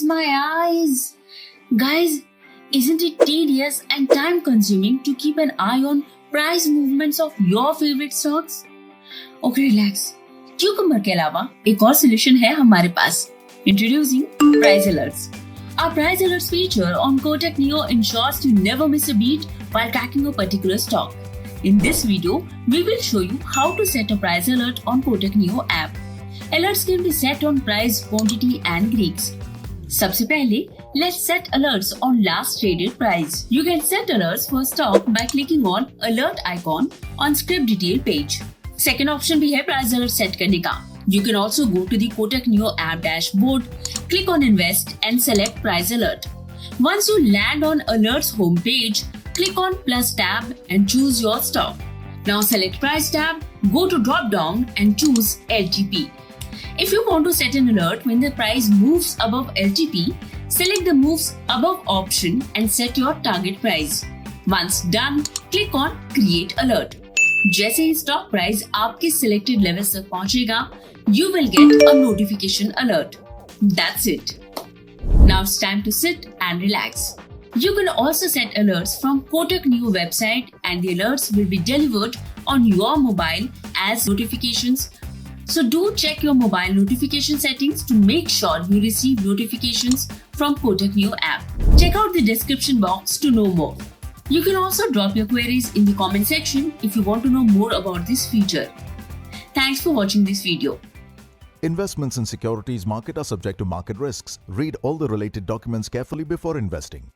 my eyes. Guys, isn't it tedious and time consuming to keep an eye on price movements of your favorite stocks? Okay, relax. Cucumber के अलावा एक और solution है हमारे पास. Introducing Price Alerts. Our Price Alerts feature on Kotak Neo ensures to never miss a beat while tracking a particular stock. In this video, we will show you how to set a price alert on Kotak Neo app. Alerts can be set on price, quantity and Greeks. सबसे पहले, let's set alerts on last traded price. You can set alerts for stock by clicking on alert icon on script detail page. Second option भी है price alert set करने का. You can also go to the Kotak Neo app dashboard, click on invest and select price alert. Once you land on alerts homepage, click on plus tab and choose your stock. Now select price tab, go to drop down and choose LTP. If you want to set an alert when the price moves above LTP, select the moves above option and set your target price. Once done, click on create alert. जैसे ही stock price आपके selected level तक पहुंचेगा, you will get a notification alert. That's it. Now it's time to sit and relax. You can also set alerts from Kotak Neo website and the alerts will be delivered on your mobile as notifications. So do check your mobile notification settings to make sure you receive notifications from Kotak Neo app. Check out the description box to know more. You can also drop your queries in the comment section if you want to know more about this feature. Thanks for watching this video. Investments in securities market are subject to market risks. Read all the related documents carefully before investing.